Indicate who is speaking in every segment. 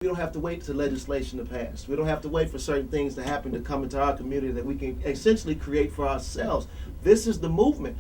Speaker 1: We don't have to wait for legislation to pass. We don't have to wait for certain things to happen to come into our community that we can essentially create for ourselves. This is the movement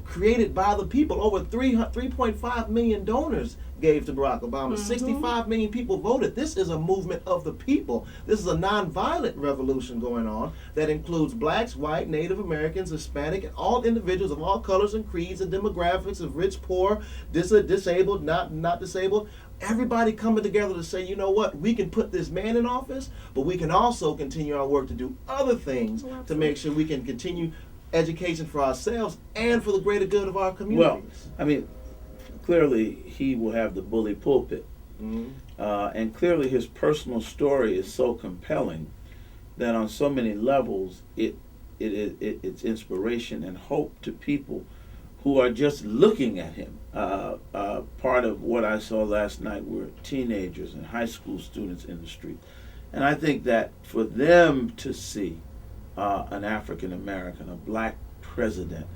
Speaker 1: created by the people. Over 3.5 million donors gave to Barack Obama. 65 million people voted. This is a movement of the people. This is a nonviolent revolution going on that includes blacks, white, Native Americans, Hispanic, and all individuals of all colors and creeds and demographics, of rich, poor, disabled, not disabled. Everybody coming together to say, you know what, we can put this man in office, but we can also continue our work to do other things to make sure we can continue education for ourselves and for the greater good of our communities.
Speaker 2: Well, I mean, clearly he will have the bully pulpit. And clearly his personal story is so compelling that on so many levels it's inspiration and hope to people who are just looking at him. Part of what I saw last night were teenagers and high school students in the street. And I think that for them to see an African American, a black president,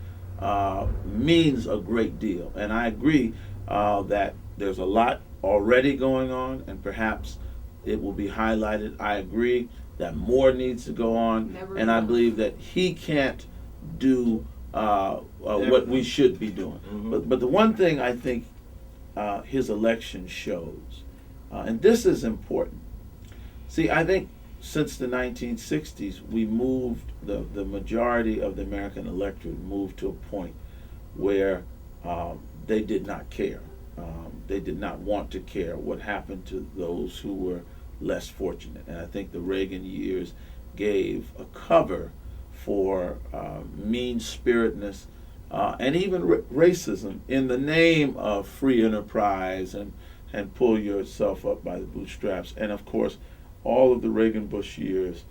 Speaker 2: means a great deal. And I agree that there's a lot already going on, and perhaps it will be highlighted. I agree that more needs to go on, and I believe that he can't do what we should be doing. But the one thing I think his election shows, and this is important. See, I think since the 1960s, we moved, the majority of the American electorate moved to a point where they did not care. They did not want to care what happened to those who were less fortunate. And I think the Reagan years gave a cover for mean-spiritedness and even racism in the name of free enterprise and pull yourself up by the bootstraps. And of course, all of the Reagan-Bush years,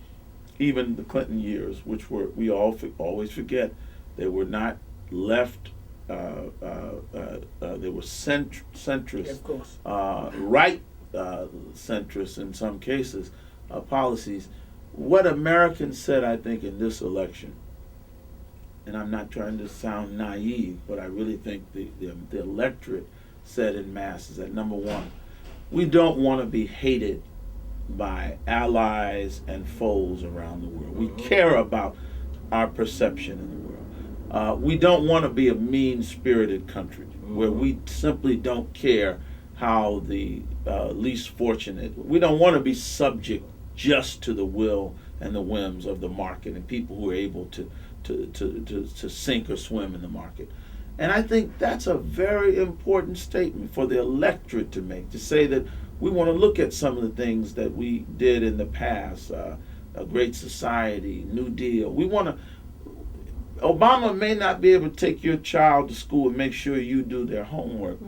Speaker 2: even the Clinton years, which were, we always forget, they were not left, they were centrist,
Speaker 3: of course.
Speaker 2: Right centrist in some cases, policies. What Americans said, I think, in this election, and I'm not trying to sound naive, but I really think the electorate said in mass is that, number one, we don't want to be hated by allies and foes around the world. We care about our perception in the world. We don't want to be a mean-spirited country where we simply don't care how the least fortunate, we don't want to be subject just to the will and the whims of the market and people who are able to sink or swim in the market. And I think that's a very important statement for the electorate to make, to say that we want to look at some of the things that we did in the past, a great society, New Deal. We want to, Obama may not be able to take your child to school and make sure you do their homework,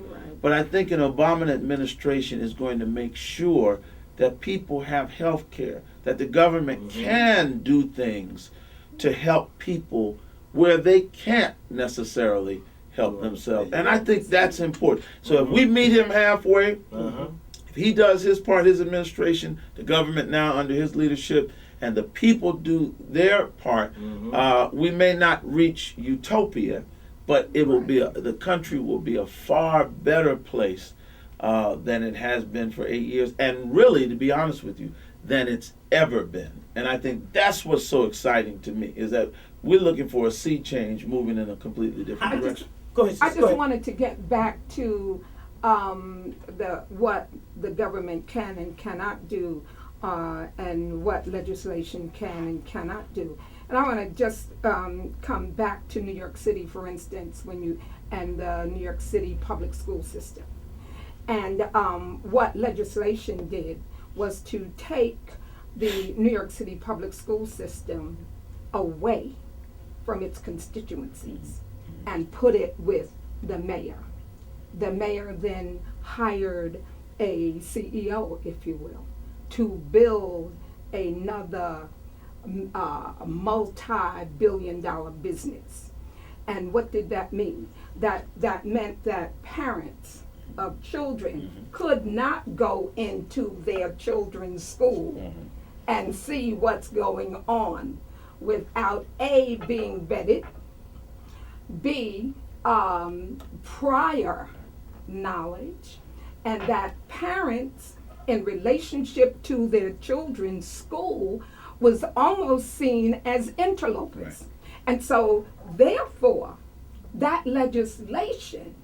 Speaker 2: but I think an Obama administration is going to make sure that people have health care, that the government can do things to help people where they can't necessarily help themselves. And I think that's important. So if we meet him halfway, if he does his part, his administration, the government now under his leadership, and the people do their part, we may not reach utopia, but it will be the country will be a far better place than it has been for 8 years, and really, to be honest with you, than it's ever been. And I think that's what's so exciting to me, is that we're looking for a sea change moving in a completely different direction.
Speaker 3: I just wanted to get back to what the government can and cannot do, and what legislation can and cannot do. And I want to just come back to New York City, for instance, and the New York City public school system. And what legislation did was to take the New York City public school system away from its constituencies and put it with the mayor. The mayor then hired a CEO, if you will, to build another multi-billion-dollar business. And what did that mean? That meant that parents of children could not go into their children's school and see what's going on without A, being vetted, B, prior knowledge, and that parents in relationship to their children's school was almost seen as interlopers.
Speaker 2: Right.
Speaker 3: And so, therefore, that legislation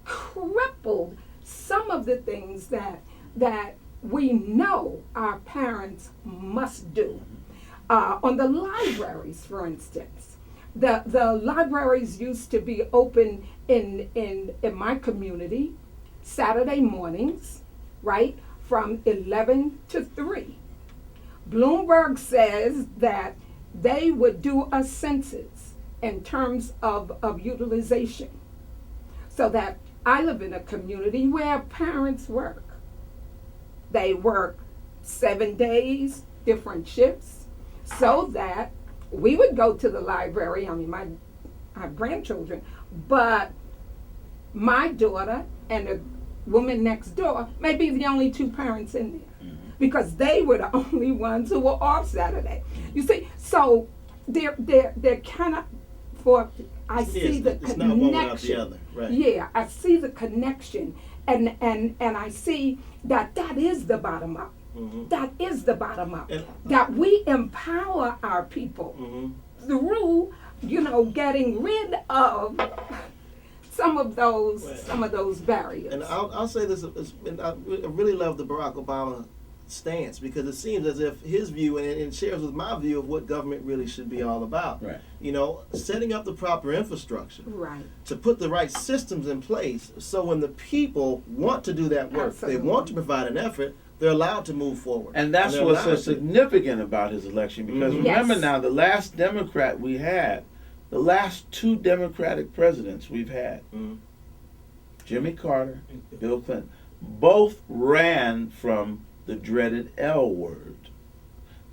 Speaker 3: crippled some of the things that we know our parents must do. On the libraries, for instance, the libraries used to be open in my community Saturday mornings, right, from 11 to 3. Bloomberg says that they would do a census in terms of utilization, so that I live in a community where parents work. They work 7 days, different shifts, so that we would go to the library. I mean, I have grandchildren, but my daughter and the woman next door may be the only 2 parents in there, because they were the only ones who were off Saturday. You see, so there cannot, I see the
Speaker 1: it's not one without the
Speaker 3: connection.
Speaker 1: other, right.
Speaker 3: Yeah, I see the connection, and I see that is the bottom up. That is the bottom up.
Speaker 1: And-
Speaker 3: that we empower our people through, getting rid of some of those barriers.
Speaker 1: And I'll say this, and I really love the Barack Obama stance, because it seems as if his view, and it shares with my view of what government really should be all about.
Speaker 2: Right.
Speaker 1: Setting up the proper infrastructure.
Speaker 3: Right.
Speaker 1: To put the right systems in place, so when the people want to do that work,
Speaker 3: Absolutely.
Speaker 1: they want to provide an effort, they're allowed to move forward.
Speaker 2: And that's
Speaker 1: they're
Speaker 2: what's so
Speaker 1: allowed to.
Speaker 2: significant about his election, because
Speaker 1: Mhm.
Speaker 2: remember
Speaker 3: Yes.
Speaker 2: now, the last Democrat we had, the last 2 Democratic presidents we've had,
Speaker 1: Mhm.
Speaker 2: Jimmy Carter, Bill Clinton, both ran from the dreaded L word.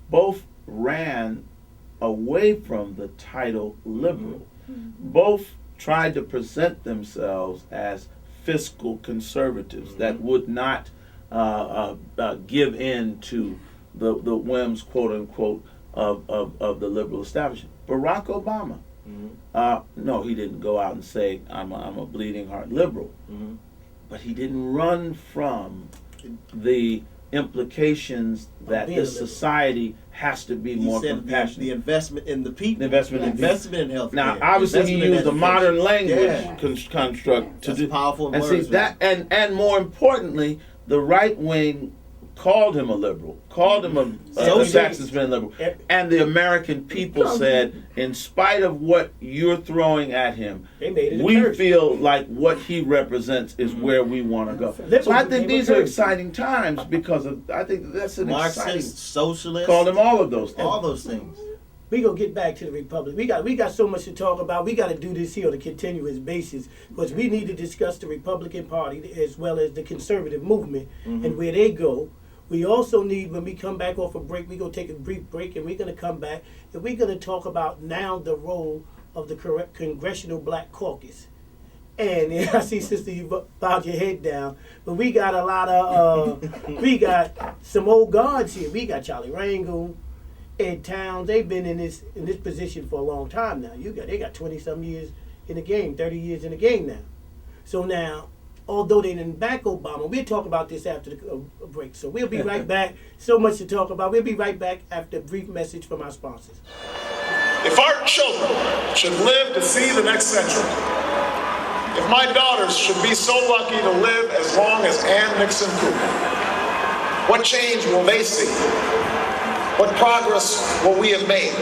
Speaker 2: Both ran away from the title liberal. Both tried to present themselves as fiscal conservatives that would not give in to the whims, quote unquote, of the liberal establishment. Barack Obama, no, he didn't go out and say, I'm a bleeding heart liberal. But he didn't run from the implications that
Speaker 1: being a
Speaker 2: this
Speaker 1: liberal.
Speaker 2: society has to be
Speaker 1: He
Speaker 2: more
Speaker 1: said
Speaker 2: compassionate.
Speaker 1: the investment in the people.
Speaker 2: The investment in people.
Speaker 1: Investment in health
Speaker 2: Now,
Speaker 1: care.
Speaker 2: obviously, he
Speaker 1: investment in
Speaker 2: used the
Speaker 1: education.
Speaker 2: modern language
Speaker 1: Yeah.
Speaker 2: construct to
Speaker 1: That's
Speaker 2: do.
Speaker 1: powerful
Speaker 2: And
Speaker 1: words,
Speaker 2: see that, and more importantly, the right wing called him a liberal, called him a tax-spending liberal, and the American people said, in spite of what you're throwing at him,
Speaker 4: They made it a
Speaker 2: we
Speaker 4: curse.
Speaker 2: feel like what he represents is where we want to go. So I think these are exciting times, because I think that's an exciting.
Speaker 1: Marxist, socialist,
Speaker 2: Called him all of those things.
Speaker 1: all those things.
Speaker 4: We gonna get back to the Republic. We got so much to talk about. We got to do this here on a continuous basis, because we need to discuss the Republican Party as well as the conservative movement and where they go. We also need, when we come back off a break, we're going to take a brief break, and we're going to come back, and we're going to talk about now the role of the Congressional Black Caucus. And I see, sister, you bowed your head down, but we got a lot of, we got some old guards here. We got Charlie Rangoon, Ed Towns. They've been in this position for a long time now. They got 20-some years in the game, 30 years in the game now. So now, although they didn't back Obama, we'll talk about this after the break. So we'll be right back. So much to talk about. We'll be right back after a brief message from our sponsors.
Speaker 5: If our children should live to see the next century, if my daughters should be so lucky to live as long as Ann Nixon Cooper, what change will they see? What progress will we have made?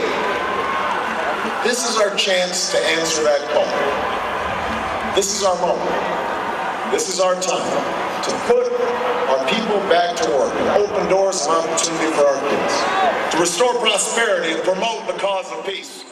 Speaker 5: This is our chance to answer that call. This is our moment. This is our time to put our people back to work and open doors of opportunity for our kids, to restore prosperity and promote the cause of peace.